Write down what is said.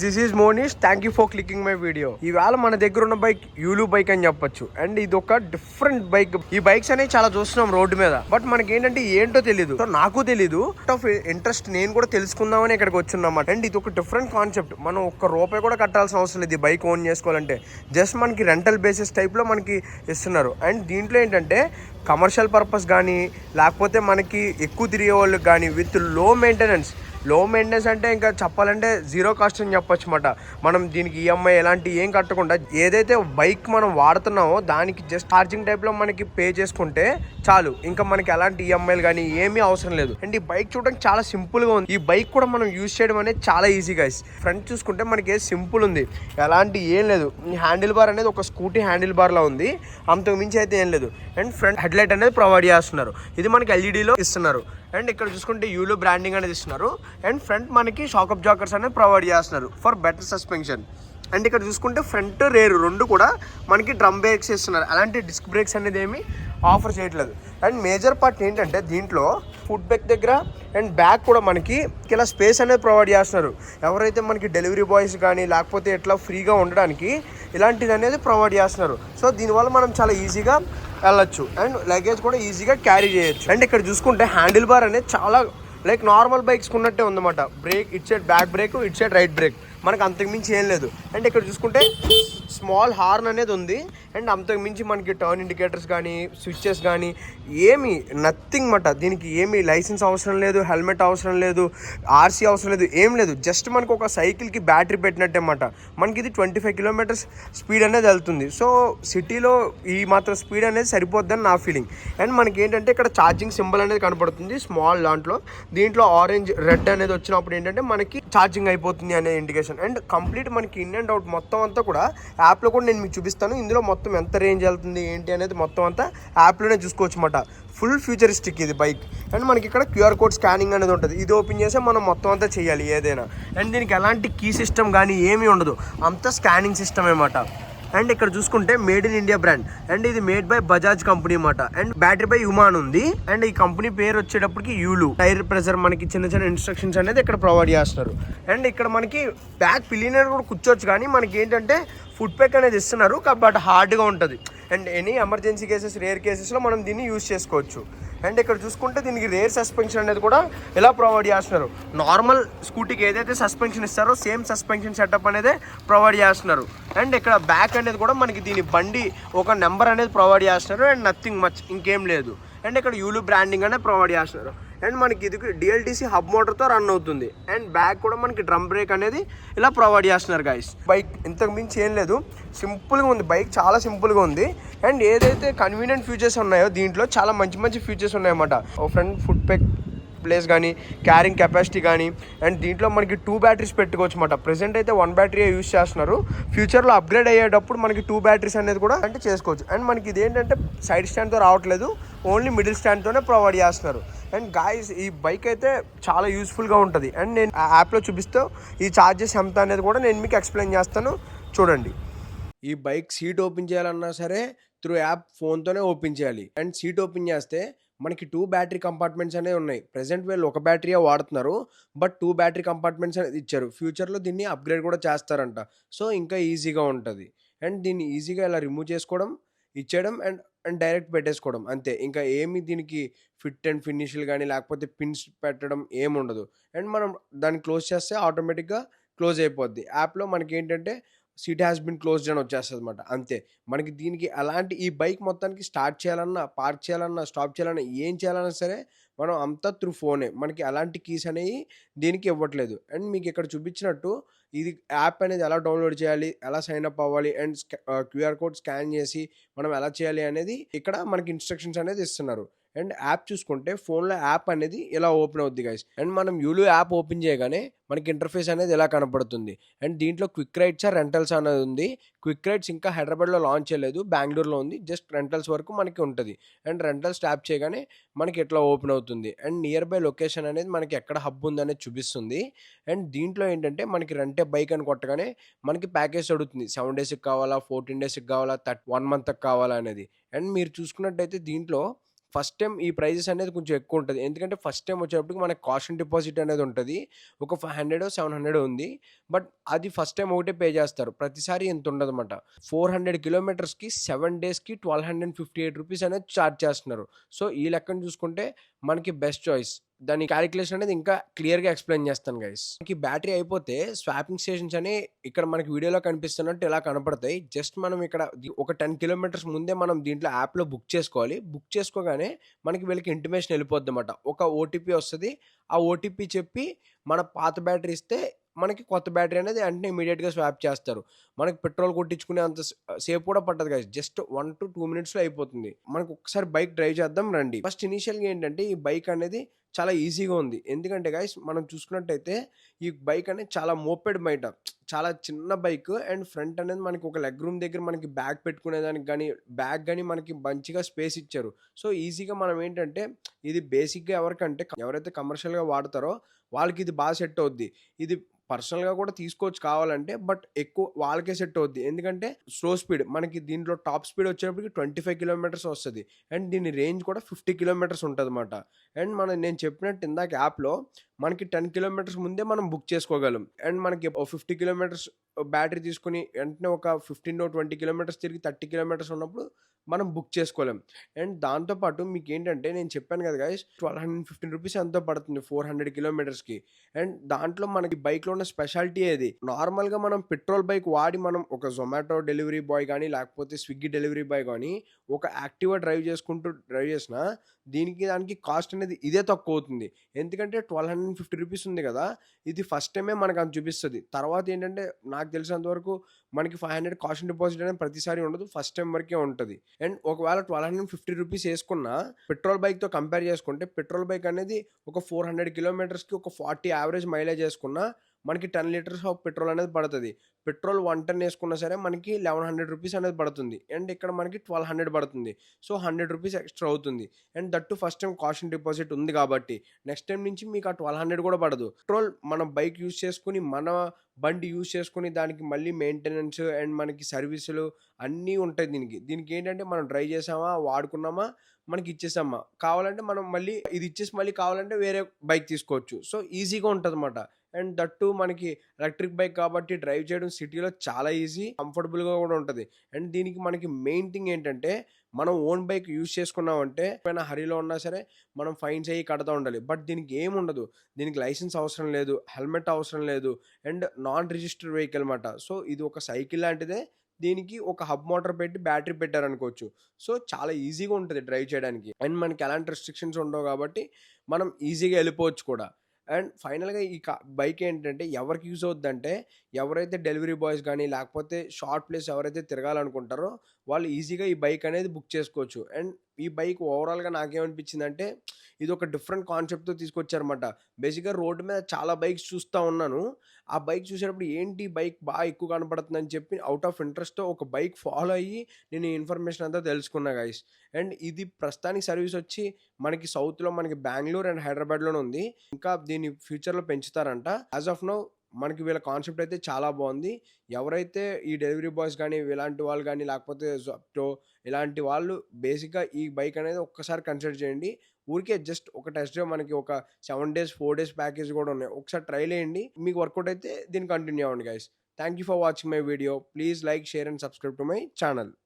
This is Monish. Thank you for clicking my video. ఈవేళ మన దగ్గర ఉన్న బైక్ యూలు బైక్ అని చెప్పొచ్చు. అండ్ ఇది ఒక డిఫరెంట్ బైక్. ఈ బైక్స్ అనేవి చాలా చూస్తున్నాం రోడ్డు మీద, బట్ మనకి ఏంటంటే ఏంటో తెలియదు. సో నాకు తెలీదు. ఆఫ్ ఇంట్రెస్ట్ నేను కూడా తెలుసుకుందామని ఇక్కడికి వచ్చున్నమాట. అండ్ ఇది ఒక డిఫరెంట్ కాన్సెప్ట్. మనం ఒక్క రూపాయి కూడా కట్టాల్సిన అవసరం లేదు ఈ బైక్ ఓన్ చేసుకోవాలంటే. జస్ట్ మనకి రెంటల్ బేసిస్ టైప్లో మనకి ఇస్తున్నారు. అండ్ దీంట్లో ఏంటంటే కమర్షియల్ పర్పస్ కానీ లేకపోతే మనకి ఎక్కువ తిరిగే వాళ్ళకి కానీ విత్ లో మెయింటెనెన్స్ అంటే ఇంకా చెప్పాలంటే జీరో కాస్ట్ అని చెప్పొచ్చు అన్నమాట. మనం దీనికి ఈఎంఐ ఎలాంటి ఏం కట్టకుండా ఏదైతే బైక్ మనం వాడుతున్నామో దానికి జస్ట్ ఛార్జింగ్ టైప్లో మనకి పే చేసుకుంటే చాలు. ఇంకా మనకి ఎలాంటి ఈఎంఐలు కానీ ఏమీ అవసరం లేదు. అండ్ ఈ బైక్ చూడడానికి చాలా సింపుల్గా ఉంది. ఈ బైక్ కూడా మనం యూజ్ చేయడం అనేది చాలా ఈజీ గైస్. ఫ్రంట్ చూసుకుంటే మనకి సింపుల్ ఉంది, ఎలాంటి ఏం లేదు. హ్యాండిల్ బార్ అనేది ఒక స్కూటీ హ్యాండిల్ బార్లా ఉంది, అంతకు మించి అయితే ఏం లేదు. అండ్ ఫ్రంట్ హెడ్ లైట్ అనేది ప్రొవైడ్ చేస్తున్నారు. ఇది మనకి ఎల్ఈడీలో ఇస్తున్నారు. అండ్ ఇక్కడ చూసుకుంటే యూలు బ్రాండింగ్ అనేది ఇస్తున్నారు. అండ్ ఫ్రంట్ మనకి షాక్ అబ్జార్బర్స్ అనేది ప్రొవైడ్ చేస్తున్నారు ఫర్ బెటర్ సస్పెన్షన్. అండ్ ఇక్కడ చూసుకుంటే ఫ్రంట్ రేర్ రెండు కూడా మనకి డ్రమ్ బ్రేక్స్ ఇస్తున్నారు. అలాంటి డిస్క్ బ్రేక్స్ అనేది ఏమి ఆఫర్ చేయట్లేదు. అండ్ మేజర్ పార్ట్ ఏంటంటే దీంట్లో ఫుట్ బ్యాక్ దగ్గర అండ్ బ్యాక్ కూడా మనకి ఇలా స్పేస్ అనేది ప్రొవైడ్ చేస్తున్నారు. ఎవరైతే మనకి డెలివరీ బాయ్స్ కానీ లేకపోతే ఎట్లా ఫ్రీగా ఉండడానికి ఇలాంటిది అనేది ప్రొవైడ్ చేస్తున్నారు. సో దీనివల్ల మనం చాలా ఈజీగా వెళ్ళొచ్చు అండ్ లగేజ్ కూడా ఈజీగా క్యారీ చేయొచ్చు. అండ్ ఇక్కడ చూసుకుంటే హ్యాండిల్ బార్ అనేది చాలా లైక్ నార్మల్ బైక్స్కి ఉన్నట్టే ఉందన్నమాట. Break it side back break, it side right break, మనకు అంతకు మించి ఏం లేదు. అండ్ ఇక్కడ చూసుకుంటే స్మాల్ హార్న్ అనేది ఉంది. అండ్ అంతకు మించి మనకి టర్న్ ఇండికేటర్స్ కానీ స్విచ్చెస్ కానీ ఏమి నథింగ్ మాట. దీనికి ఏమి లైసెన్స్ అవసరం లేదు, హెల్మెట్ అవసరం లేదు, ఆర్సీ అవసరం లేదు, ఏం లేదు. జస్ట్ మనకు ఒక సైకిల్కి బ్యాటరీ పెట్టినట్టే అన్నమాట. మనకి ఇది 25 కిలోమీటర్స్ స్పీడ్ అనేది వెళ్తుంది. సో సిటీలో ఈ మాత్రం స్పీడ్ అనేది సరిపోద్దని నా ఫీలింగ్. అండ్ మనకి ఏంటంటే ఇక్కడ ఛార్జింగ్ సింబల్ అనేది కనపడుతుంది స్మాల్ దీంట్లో ఆరెంజ్ రెడ్ అనేది వచ్చినప్పుడు ఏంటంటే మనకి ఛార్జింగ్ అయిపోతుంది అనే ఇండికేషన్. అండ్ కంప్లీట్ మనకి ఇన్ అండ్ అవుట్ మొత్తం అంతా కూడా యాప్లో కూడా నేను మీకు చూపిస్తాను. ఇందులో మొత్తం ఎంత రేంజ్ వెళ్తుంది ఏంటి అనేది మొత్తం అంతా యాప్లోనే చూసుకోవచ్చు అన్నమాట. ఫుల్ ఫ్యూచరిస్టిక్ ఇది బైక్. అండ్ మనకి ఇక్కడ క్యూఆర్ కోడ్ స్కానింగ్ అనేది ఉంటుంది. ఇది ఓపెన్ చేస్తే మనం మొత్తం అంతా చేయాలి ఏదైనా. అండ్ దీనికి ఎలాంటి కీ సిస్టమ్ కానీ ఏమీ ఉండదు, అంతా స్కానింగ్ సిస్టమ్ అన్నమాట. అండ్ ఇక్కడ చూసుకుంటే made in India brand. And ఇది మేడ్ బై బజాజ్ కంపెనీ అన్నమాట. అండ్ బ్యాటరీ బై యుమాన్ ఉంది. అండ్ ఈ కంపెనీ పేరు వచ్చేటప్పటికి యూలు. టైర్ ప్రెజర్ మనకి చిన్న చిన్న ఇన్స్ట్రక్షన్స్ అనేది ఇక్కడ ప్రొవైడ్ చేస్తున్నారు. అండ్ ఇక్కడ మనకి బ్యాక్ పిలియనర్ కూడా కూర్చోవచ్చు, కానీ మనకి ఏంటంటే ఫుట్ ప్యాక్ అనేది ఇస్తున్నారు, బట్ హార్డ్గా ఉంటుంది. And any emergency cases, rare కేసెస్లో మనం దీన్ని యూజ్ చేసుకోవచ్చు. అండ్ ఇక్కడ చూసుకుంటే దీనికి రేర్ సస్పెన్షన్ అనేది కూడా ఇలా ప్రొవైడ్ చేస్తున్నారు. నార్మల్ స్కూటీకి ఏదైతే సస్పెన్షన్ ఇస్తారో సేమ్ సస్పెన్షన్ సెటప్ అనేది ప్రొవైడ్ చేస్తున్నారు. అండ్ ఇక్కడ బ్యాక్ అనేది కూడా మనకి దీని బండి ఒక నెంబర్ అనేది ప్రొవైడ్ చేస్తున్నారు. అండ్ నథింగ్ మచ్, ఇంకేం లేదు. అండ్ ఇక్కడ యూలు బ్రాండింగ్ అనేది ప్రొవైడ్ చేస్తున్నారు. అండ్ మనకి ఇది డిఎల్టీసీ హబ్ మోటార్తో రన్ అవుతుంది. అండ్ బ్యాక్ కూడా మనకి డ్రమ్ బ్రేక్ అనేది ఇలా ప్రొవైడ్ చేస్తున్నారు గైస్. బైక్ ఇంతకు మించి ఏం లేదు, సింపుల్గా ఉంది బైక్, చాలా సింపుల్గా ఉంది. అండ్ ఏదైతే కన్వీనియంట్ ఫీచర్స్ ఉన్నాయో దీంట్లో చాలా మంచి మంచి ఫీచర్స్ ఉన్నాయన్నమాట. ఫ్రంట్ ఫుట్ ప్యాక్ ప్లేస్ కానీ, క్యారింగ్ కెపాసిటీ కానీ. అండ్ దీంట్లో మనకి 2 బ్యాటరీస్ పెట్టుకోవచ్చు అన్నమాట. ప్రెసెంట్ అయితే 1 బ్యాటరీ యూస్ చేస్తున్నారు. ఫ్యూచర్లో అప్గ్రేడ్ అయ్యేటప్పుడు మనకి 2 బ్యాటరీస్ అనేది కూడా అంటే చేసుకోవచ్చు. అండ్ మనకి ఇది ఏంటంటే సైడ్ స్టాండ్తో రావట్లేదు, ఓన్లీ మిడిల్ స్టాండ్తోనే ప్రొవైడ్ చేస్తున్నారు. అండ్ గాయస్ ఈ బైక్ అయితే చాలా యూస్ఫుల్గా ఉంటుంది. అండ్ నేను ఆ యాప్లో చూపిస్తూ ఈ ఛార్జెస్ ఎంత అనేది కూడా నేను మీకు ఎక్స్ప్లెయిన్ చేస్తాను, చూడండి. ఈ బైక్ సీట్ ఓపెన్ చేయాలన్నా సరే త్రూ యాప్ ఫోన్తోనే ఓపెన్ చేయాలి. అండ్ సీట్ ఓపెన్ చేస్తే మనకి 2 బ్యాటరీ కంపార్ట్మెంట్స్ అనేవి ఉన్నాయి. ప్రెసెంట్ వీళ్ళు ఒక బ్యాటరీయే వాడుతున్నారు, బట్ 2 బ్యాటరీ కంపార్ట్మెంట్స్ అనేది ఇచ్చారు. ఫ్యూచర్లో దీన్ని అప్గ్రేడ్ కూడా చేస్తారంట. సో ఇంకా ఈజీగా ఉంటుంది. అండ్ దీన్ని ఈజీగా ఇలా రిమూవ్ చేసుకోవడం, ఇచ్చేయడం అండ్ అండ్ డైరెక్ట్ పెట్టేసుకోవడం అంతే. ఇంకా ఏమి దీనికి ఫిట్ అండ్ ఫినిష్లు కానీ లేకపోతే పిన్స్ పెట్టడం ఏముండదు. అండ్ మనం దాన్ని క్లోజ్ చేస్తే ఆటోమేటిక్గా క్లోజ్ అయిపోద్ది. యాప్లో మనకి ఏంటంటే సీట్ హ్యాస్ బిన్ క్లోజ్డ్ అని వచ్చేస్తుంది అనమాట, అంతే. మనకి దీనికి అలాంటి ఈ బైక్ మొత్తానికి స్టార్ట్ చేయాలన్నా, పార్క్ చేయాలన్నా, స్టాప్ చేయాలన్నా, ఏం చేయాలన్నా సరే మనం అంతా త్రూ ఫోనే. మనకి అలాంటి కీస్ అనేవి దీనికి ఇవ్వట్లేదు. అండ్ మీకు ఇక్కడ చూపించినట్టు ఇది యాప్ అనేది ఎలా డౌన్లోడ్ చేయాలి, ఎలా సైన్ అప్ అవ్వాలి అండ్ క్యూఆర్ కోడ్ స్కాన్ చేసి మనం ఎలా చేయాలి అనేది ఇక్కడ మనకి ఇన్స్ట్రక్షన్స్ అనేది ఇస్తున్నారు. అండ్ యాప్ చూసుకుంటే ఫోన్లో యాప్ అనేది ఇలా ఓపెన్ అవుద్ది గైస్. అండ్ మనం యూలు యాప్ ఓపెన్ చేయగానే మనకి ఇంటర్ఫేస్ అనేది ఇలా కనపడుతుంది. అండ్ దీంట్లో క్విక్ రైడ్స్ రెంటల్స్ అనేది ఉంది. క్విక్ రైడ్స్ ఇంకా హైదరాబాద్లో లాంచ్ చేయలేదు, బెంగళూరులో ఉంది. జస్ట్ రెంటల్స్ వరకు మనకి ఉంటుంది. అండ్ రెంటల్స్ ట్యాప్ చేయగానే మనకి ఎట్లా ఓపెన్ అవుతుంది. అండ్ నియర్ బై లొకేషన్ అనేది మనకి ఎక్కడ హబ్ ఉందనేది చూపిస్తుంది. అండ్ దీంట్లో ఏంటంటే మనకి రెంటే బైక్ అని కొట్టగానే మనకి ప్యాకేజ్ అడుగుతుంది. 7 డేస్కి కావాలా, 14 డేస్కి కావాలా, 1 మంత్కి కావాలా అనేది. అండ్ మీరు చూసుకున్నట్టయితే దీంట్లో ఫస్ట్ టైం ఈ ప్రైజెస్ అనేది కొంచెం ఎక్కువ ఉంటుంది. ఎందుకంటే ఫస్ట్ టైం వచ్చేటప్పటికి మనకి కాషన్ డిపాజిట్ అనేది ఉంటుంది. ఒక 500 700 ఉంది. బట్ అది ఫస్ట్ టైం ఒకటే పే చేస్తారు. ప్రతిసారి ఇంత ఉండదన్నమాట. 400 కిలోమీటర్స్కి 7 డేస్కి ₹1258 అనేది ఛార్జ్ చేస్తున్నారు. సో ఈ లెక్కను చూసుకుంటే మనకి బెస్ట్ చాయిస్. దాని క్యాలిక్యులేషన్ అనేది ఇంకా క్లియర్గా ఎక్స్ప్లెయిన్ చేస్తాను గైస్. మనకి బ్యాటరీ అయిపోతే స్వాపింగ్ స్టేషన్స్ అని ఇక్కడ మనకి వీడియోలో కనిపిస్తున్నట్టు ఇలా కనపడతాయి. జస్ట్ మనం ఇక్కడ ఒక 10 కిలోమీటర్స్ ముందే మనం దీంట్లో యాప్లో బుక్ చేసుకోవాలి. బుక్ చేసుకోగానే మనకి వీళ్ళకి ఇంటిమేషన్ వెళ్ళిపోద్ది అనమాట. ఒక ఓటీపీ వస్తుంది. ఆ ఓటీపీ చెప్పి మన పాత బ్యాటరీ ఇస్తే మనకి కొత్త బ్యాటరీ అనేది వెంటనే ఇమీడియట్గా స్వాప్ చేస్తారు. మనకి పెట్రోల్ కొట్టించుకునే అంత సేపు కూడా పట్టదు గైస్. జస్ట్ 1 to 2 మినిట్స్లో అయిపోతుంది. మనకు ఒకసారి బైక్ డ్రైవ్ చేద్దాం రండి. ఫస్ట్ ఇనిషియల్గా ఏంటంటే ఈ బైక్ అనేది చాలా ఈజీగా ఉంది. ఎందుకంటే గైస్ మనం చూసుకున్నట్టయితే ఈ బైక్ అనేది చాలా మోపెడ్ బయట చాలా చిన్న బైక్ అండ్ ఫ్రంట్ అనేది మనకి ఒక లెగ్ రూమ్ దగ్గర మనకి బ్యాగ్ పెట్టుకునేదానికి కానీ బ్యాగ్ కానీ మనకి మంచిగా స్పేస్ ఇచ్చారు. సో ఈజీగా మనం ఏంటంటే ఇది బేసిక్గా ఎవరైతే కమర్షియల్గా వాడతారో వాళ్ళకి ఇది బాగా సెట్ అవుద్ది. ఇది పర్సనల్గా కూడా తీసుకోవచ్చు కావాలంటే, బట్ ఎక్కువ వాళ్ళకే సెట్ అవుద్ది. ఎందుకంటే స్లో స్పీడ్ మనకి దీంట్లో టాప్ స్పీడ్ వచ్చేటప్పటికి 25 కిలోమీటర్స్ వస్తుంది. అండ్ దీని రేంజ్ కూడా 50 కిలోమీటర్స్ ఉంటుంది అన్నమాట. అండ్ నేను చెప్పినట్టు ఇందాక యాప్లో మనకి 10 కిలోమీటర్స్ ముందే మనం బుక్ చేసుకోగలం. అండ్ మనకి 50 కిలోమీటర్స్ బ్యాటరీ తీసుకుని వెంటనే ఒక 15 to 20 కిలోమీటర్స్ తిరిగి 30 కిలోమీటర్స్ ఉన్నప్పుడు మనం బుక్ చేసుకోలేం. అండ్ దాంతోపాటు మీకు ఏంటంటే నేను చెప్పాను కదా గైస్ ₹1215 ఎంతో పడుతుంది 400 కిలోమీటర్స్కి. అండ్ దాంట్లో మనకి బైక్లో ఉన్న స్పెషాలిటీ ఏది, నార్మల్గా మనం పెట్రోల్ బైక్ వాడి మనం ఒక జొమాటో డెలివరీ బాయ్ కానీ లేకపోతే స్విగ్గీ డెలివరీ బాయ్ కానీ ఒక యాక్టివా డ్రైవ్ చేసినా దానికి కాస్ట్ అనేది ఇదే తక్కువ అవుతుంది. ఎందుకంటే ₹1250 ఉంది కదా, ఇది ఫస్ట్ టైమే మనకు అది చూపిస్తుంది. తర్వాత ఏంటంటే నాకు తెలిసినంత వరకు మనకి 500 కాషన్ డిపాజిట్ అనేది ప్రతిసారి ఉండదు, ఫస్ట్ టైం వరకే ఉంటుంది. అండ్ ఒకవేళ ₹1250 వేసుకున్న పెట్రోల్ బైక్తో కంపేర్ చేసుకుంటే పెట్రోల్ బైక్ అనేది ఒక 400 కిలోమీటర్స్కి ఒక 40 యావరేజ్ మైలేజ్ వేసుకున్న మనకి 10 లీటర్స్ ఆఫ్ పెట్రోల్ అనేది పడుతుంది. పెట్రోల్ 1 టన్ వేసుకున్నా సరే మనకి ₹1100 అనేది పడుతుంది. అండ్ ఇక్కడ మనకి 1200 పడుతుంది. సో ₹100 ఎక్స్ట్రా అవుతుంది. And that first time caution deposit ఉంది కాబట్టి నెక్స్ట్ టైం నుంచి మీకు ఆ 1200 కూడా పడదు. పెట్రోల్ మన బైక్ యూజ్ చేసుకుని మన బండి యూజ్ చేసుకుని దానికి మళ్ళీ మెయింటెనెన్స్ అండ్ మనకి సర్వీసులు అన్నీ ఉంటాయి. దీనికి ఏంటంటే మనం డ్రైవ్ చేసామా వాడుకున్నామా మనకి ఇచ్చేసామా, కావాలంటే మనం మళ్ళీ ఇది ఇచ్చేసి మళ్ళీ కావాలంటే వేరే బైక్ తీసుకోవచ్చు. సో ఈజీగా ఉంటుంది అన్నమాట. అండ్ దట్టు మనకి ఎలక్ట్రిక్ బైక్ కాబట్టి డ్రైవ్ చేయడం సిటీలో చాలా ఈజీ, కంఫర్టబుల్గా కూడా ఉంటుంది. అండ్ దీనికి మనకి మెయిన్ థింగ్ ఏంటంటే మనం ఓన్ బైక్ యూజ్ చేసుకున్నామంటే ఏమైనా హరీలో ఉన్నా సరే మనం ఫైన్స్ అయ్యి కడతా ఉండాలి. బట్ దీనికి ఏముండదు, దీనికి లైసెన్స్ అవసరం లేదు, హెల్మెట్ అవసరం లేదు అండ్ నాన్ రిజిస్టర్డ్ వెహికల్ అన్నమాట. సో ఇది ఒక సైకిల్ లాంటిదే, దీనికి ఒక హబ్ మోటార్ పెట్టి బ్యాటరీ పెట్టారనుకోవచ్చు. సో చాలా ఈజీగా ఉంటుంది డ్రైవ్ చేయడానికి. అండ్ మనకి ఎలాంటి రెస్ట్రిక్షన్స్ ఉండవు కాబట్టి మనం ఈజీగా వెళ్ళిపోవచ్చు కూడా. అండ్ ఫైనల్గా ఈ బైక్ ఏంటంటే ఎవరికి యూజ్ అవుద్దంటే ఎవరైతే డెలివరీ బాయ్స్ కానీ లేకపోతే షార్ట్ ప్లేస్ ఎవరైతే తిరగాలనుకుంటారో వాళ్ళు ఈజీగా ఈ బైక్ అనేది బుక్ చేసుకోవచ్చు. అండ్ ఈ బైక్ ఓవరాల్గా నాకేమనిపించిందంటే ఇది ఒక డిఫరెంట్ కాన్సెప్ట్తో తీసుకొచ్చారన్నమాట. బేసిక్గా రోడ్డు మీద చాలా బైక్స్ చూస్తూ ఉన్నాను. ఆ బైక్ చూసేటప్పుడు ఏంటి బైక్ బాగా ఎక్కువ కనపడుతుందని చెప్పి అవుట్ ఆఫ్ ఇంట్రెస్ట్తో ఒక బైక్ ఫాలో అయ్యి నేను ఈ ఇన్ఫర్మేషన్ అంతా తెలుసుకున్నా గైస్. అండ్ ఇది ప్రస్తుతానికి సర్వీస్ వచ్చి మనకి సౌత్లో మనకి బెంగళూరు అండ్ హైదరాబాద్లోనే ఉంది. ఇంకా దీన్ని ఫ్యూచర్లో పెంచుతారంట. యాజ్ ఆఫ్ నౌ మనకి వీళ్ళ కాన్సెప్ట్ అయితే చాలా బాగుంది. ఎవరైతే ఈ డెలివరీ బాయ్స్ కానీ ఇలాంటి వాళ్ళు కానీ లేకపోతే జొప్టో ఇలాంటి వాళ్ళు బేసిక్గా ఈ బైక్ అనేది ఒక్కసారి కన్సిడర్ చేయండి. ఊరికే జస్ట్ ఒక టెస్ట్ డ్రైవ్ మనకి ఒక 7 days 4 days ప్యాకేజ్ కూడా ఉన్నాయి. ఒకసారి ట్రై చేయండి, మీకు వర్కౌట్ అయితే దీన్ని కంటిన్యూ అవ్వండి guys. Thank you for watching my video. Please like, share and subscribe to my channel.